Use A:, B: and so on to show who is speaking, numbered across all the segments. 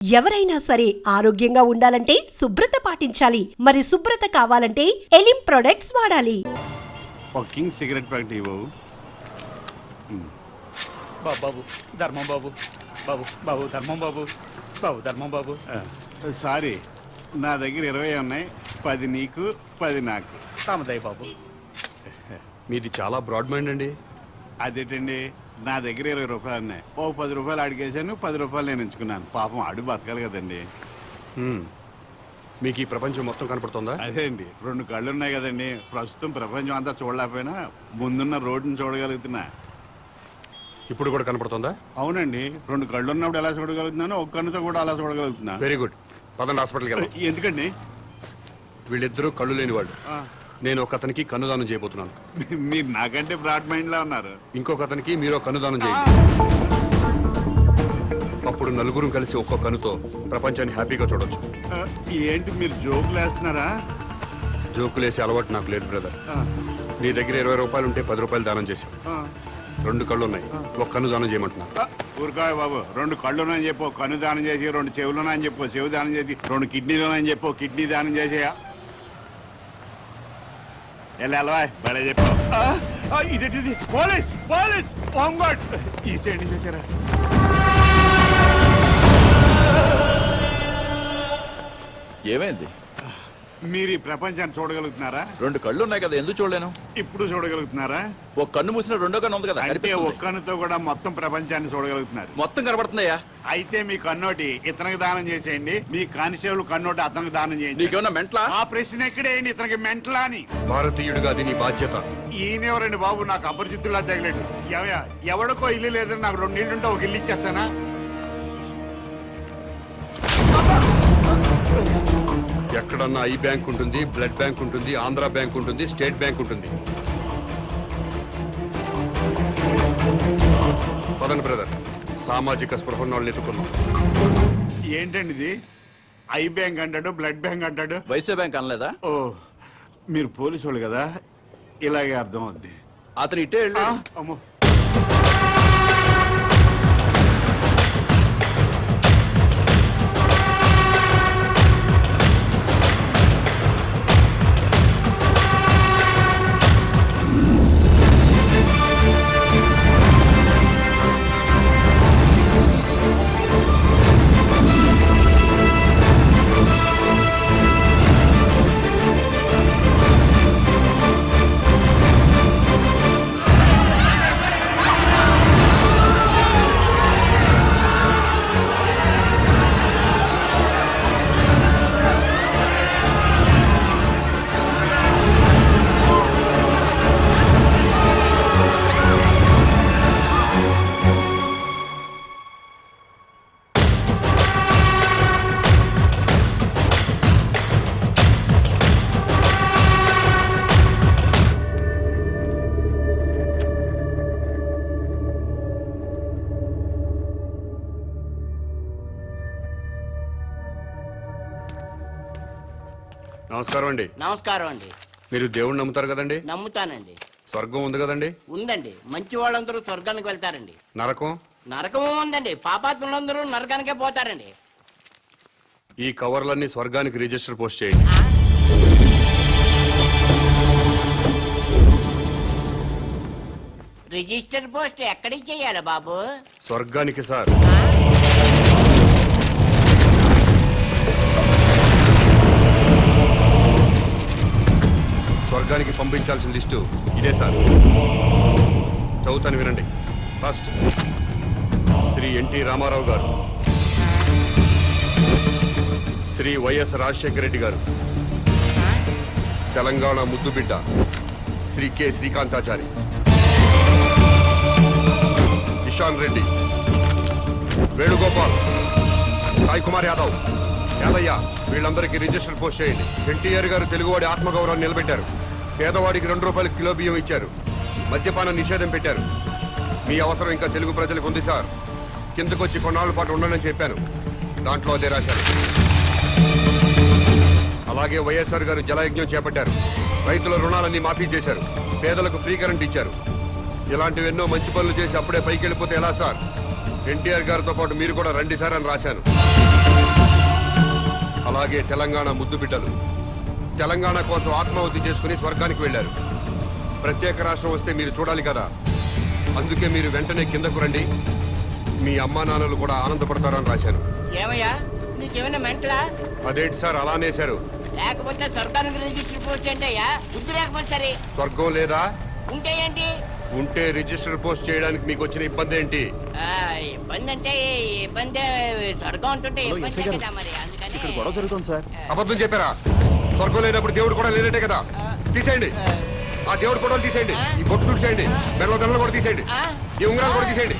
A: ఎవరైనా సరే ఆరోగ్యంగా ఉండాలంటే శుభ్రత పాటించాలి. మరి శుభ్రత కావాలంటే ఎలిం ప్రొడక్ట్స్ వాడాలి.
B: ఒక కింగ్ సిగరెట్ ప్యాకెట్ ఇవ్వవు.
C: బాబు ధర్మం బాబు, బాబు బాబు ధర్మం బాబు, బాబు ధర్మం బాబు.
B: సారీ, నా దగ్గర 20 ఉన్నాయి. 10 నీకు, 10 నాకు.
C: తామదయ్య బాబు.
D: మీది చాలా బ్రాడ్ మైండ్ అండి.
B: అదేంటండి, నా దగ్గర 20 రూపాయలు ఉన్నాయి. ఓ 10 రూపాయలు అడిగేశాను, 10 రూపాయలు నేను ఎంచుకున్నాను. పాపం అడుగు బతకాలి కదండి.
D: మీకు ఈ ప్రపంచం మొత్తం కనపడుతుందా?
B: అదే అండి, 2 కళ్ళు ఉన్నాయి కదండి. ప్రస్తుతం ప్రపంచం అంతా చూడలేకపోయినా ముందున్న రోడ్డుని చూడగలుగుతున్నా.
D: ఇప్పుడు కూడా కనపడుతుందా?
B: అవునండి, 2 కళ్ళు ఉన్నప్పుడు ఎలా చూడగలుగుతున్నాను, ఒక కన్నుతో కూడా అలా చూడగలుగుతున్నా.
D: Very good. పదండి హాస్పిటల్కి వెళ్దాం.
B: ఎందుకండి?
D: వీళ్ళిద్దరూ కళ్ళు లేని వాళ్ళు. నేను ఒక అతనికి కన్నుదానం చేయబోతున్నాను.
B: మీరు నాకంటే బ్రాడ్ మైండ్ లా ఉన్నారు.
D: ఇంకొక అతనికి మీరు కన్నుదానం చేయండి. అప్పుడు నలుగురు కలిసి ఒక్కో కన్నుతో ప్రపంచాన్ని హ్యాపీగా చూడొచ్చు.
B: ఏంటి మీరు జోకులు వేస్తున్నారా?
D: జోకులేసే అలవాటు నాకు లేదు బ్రదర్. నీ దగ్గర 20 రూపాయలు ఉంటే 10 రూపాయలు దానం చేశాను. 2 కళ్ళు ఉన్నాయి, ఒక కన్ను దానం చేయమంటున్నా.
B: ఊరుకాయ బాబు, 2 కళ్ళు ఉన్నాయని చెప్పు, కన్ను దానం చేసి, 2 చెవులు ఉన్నాయని చెప్పు, చెవు దానం చేసి, 2 కిడ్నీలు ఉన్నాయని చెప్పు, కిడ్నీ దానం చేసేయా. ఎలా బలే చెప్పావు. ఇదేంటిది? పోలీస్ పోలీస్ హోంగార్డ్ ఈ సైడ్ నుంచి వచ్చారా?
E: ఏమైంది?
B: మీరు ఈ ప్రపంచాన్ని చూడగలుగుతున్నారా?
E: 2 కళ్ళు ఉన్నాయి కదా, ఎందుకు చూడలేను?
B: ఇప్పుడు చూడగలుగుతున్నారా?
E: ఒక కన్ను మూసిన 2వ కన్ను ఉంది కదా,
B: అంటే ఒక కన్నుతో కూడా మొత్తం ప్రపంచాన్ని చూడగలుగుతున్నారు.
E: మొత్తం కనబడుతుందయ్యా.
B: అయితే మీ కన్నోటి ఇతనికి దానం చేసేయండి, మీ కానిస్టేబుల్ కన్నోటి అతనికి దానం చేయండి.
E: నీకేమన్నా మెంట్లా?
B: ఆ ప్రశ్న ఎక్కడేయండి, ఇతనికి మెంటలా అని.
D: భారతీయుడిగా అది నీ బాధ్యత.
B: ఈయనెవరండి బాబు, నాకు అపరిచితుల్లా తగిలేడు. ఎవడికో ఇల్లు లేదని నాకు 2 ఇళ్ళుంటే ఒక ఇల్లు ఇచ్చేస్తానా?
D: ఎక్కడన్నా ఐ బ్యాంక్ ఉంటుంది, బ్లడ్ బ్యాంక్ ఉంటుంది, ఆంధ్ర బ్యాంక్ ఉంటుంది, స్టేట్ బ్యాంక్ ఉంటుంది. పదండి బ్రదర్, సామాజిక స్పృహన్న వాళ్ళు ఎత్తుకున్నాం.
B: ఏంటండి ఇది? ఐ బ్యాంక్ అంటాడు, బ్లడ్ బ్యాంక్ అంటాడు.
E: వైసే బ్యాంక్ అనలేదా?
B: ఓ, మీరు పోలీసు వాళ్ళు కదా, ఇలాగే అర్థం అవుద్ది.
E: అతను ఇట్టే వెళ్ళు.
B: అమ్మో,
D: నమస్కారం అండి.
F: నమస్కారం అండి.
D: మీరు దేవుణ్ణి నమ్ముతారు కదండి?
F: నమ్ముతానండి.
D: స్వర్గం ఉంది కదండి?
F: ఉందండి. మంచి వాళ్ళందరూ స్వర్గానికి వెళ్తారండి.
D: నరకం?
F: నరకం ఉందండి. పాపాత్ములందరూ నరకానికే పోతారండి.
D: ఈ కవర్లన్నీ స్వర్గానికి రిజిస్టర్ పోస్ట్ చేయండి.
F: రిజిస్టర్ పోస్ట్ ఎక్కడికి చెయ్యాలి బాబు?
D: స్వర్గానికి సార్. స్వర్గానికి పంపించాల్సిన లిస్టు ఇదే సార్. చదువుతాను వినండి. ఫస్ట్ శ్రీ ఎన్టీ రామారావు గారు, శ్రీ వైఎస్ రాజశేఖర రెడ్డి గారు, తెలంగాణ ముద్దుబిడ్డ శ్రీ కె శ్రీకాంతాచారి, ఇషాన్ రెడ్డి, వేణుగోపాల్, సాయి కుమార్ యాదవ్, యాదయ్య, వీళ్ళందరికీ రిజిస్టర్ పోస్ట్ చేయండి. ఎన్టీఆర్ గారు తెలుగువాడి ఆత్మగౌరవాన్ని నిలబెట్టారు. పేదవాడికి 2 రూపాయలు కిలో బియ్యం ఇచ్చారు. మద్యపాన నిషేధం పెట్టారు. మీ అవసరం ఇంకా తెలుగు ప్రజలకు ఉంది సార్. కిందకొచ్చి కొన్నాళ్ళ పాటు ఉండనని చెప్పాను, దాంట్లో అదే రాశారు. అలాగే వైఎస్ఆర్ గారు జలయజ్ఞం చేపట్టారు. రైతుల రుణాలన్నీ మాఫీ చేశారు. పేదలకు ఫ్రీ కరెంట్ ఇచ్చారు. ఇలాంటివెన్నో మంచి పనులు చేసి అప్పుడే పైకి వెళ్ళిపోతే ఎలా సార్? ఎన్టీఆర్ గారితో పాటు మీరు కూడా రండి సార్ అని రాశాను. అలాగే తెలంగాణ ముద్దు బిడ్డలు తెలంగాణ కోసం ఆత్మాహుతి చేసుకుని స్వర్గానికి వెళ్లారు. ప్రత్యేక రాష్ట్రం వస్తే మీరు చూడాలి కదా, అందుకే మీరు వెంటనే కిందకు రండి, మీ అమ్మా నాన్నలు కూడా ఆనందపడతారని రాశాను.
F: ఏమయ్యా నీకేమైనా మెంటలా?
D: అదేంటి సార్ అలా అనేశారు?
F: లేకపోతే స్వర్గానికి రిజిస్టర్ పోస్ట్ ఏంటి అయ్యా? బుద్ధి లేకపోతే సరే.
D: స్వర్గం లేదా?
F: ఉంటే ఏంటి?
D: ఉంటే రిజిస్టర్ పోస్ట్ చేయడానికి మీకు వచ్చిన ఇబ్బంది ఏంటి?
F: ఇబ్బంది అంటే ఇబ్బంది, స్వర్గం ఉంటుంటే ఇబ్బంది కదా మరి, అందుకని
E: ఇక్కడ గొడవ జరుగుతుంది సార్.
D: అబద్ధం చెప్పారా? స్వర్గం లేనప్పుడు దేవుడు కూడా లేనట్టే కదా. తీసేయండి, ఆ దేవుడు ఫోటోలు తీసేయండి, ఈ బొట్టు చేయండి, మెడలో దండలు కూడా తీసేయండి, ఈ ఉంగరాలు కూడా తీసేయండి.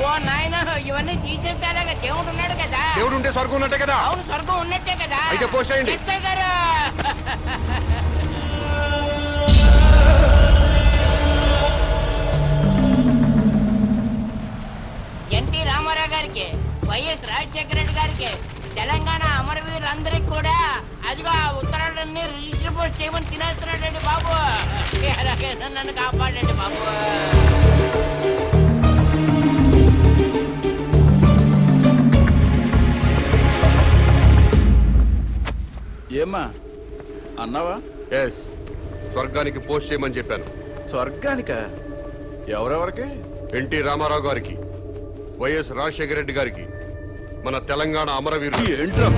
F: ఓ నాయన, ఇవన్నీ తీసేస్తారా? దేవుడు ఉన్నాడు కదా.
D: దేవుడు ఉంటే స్వర్గం ఉన్నట్టే కదా.
F: అవును, స్వర్గం ఉన్నట్టే కదా.
D: అయితే పోస్ట్ చేయండి.
F: ఎస్ఐ గారు ఎన్టీ రామారావు గారికి, వైఎస్ రాజశేఖర రెడ్డి గారికి, తెలంగాణ అమరవీరులందరికీ కూడా అదిగో ఆ ఉత్తరాలన్నీ రిజిస్టర్ పోస్ట్ చేయమని తినేస్తున్నాడండి బాబు. అలాగే నన్ను కాపాడండి బాబు.
E: ఏమ్మా అన్నావా?
D: ఎస్, స్వర్గానికి పోస్ట్ చేయమని చెప్పాను.
E: స్వర్గానిక? ఎవరెవరికి?
D: ఎన్టీ రామారావు గారికి, వైఎస్ రాజశేఖర రెడ్డి గారికి, మన తెలంగాణ అమరవీరులు.
E: ఏంట్రా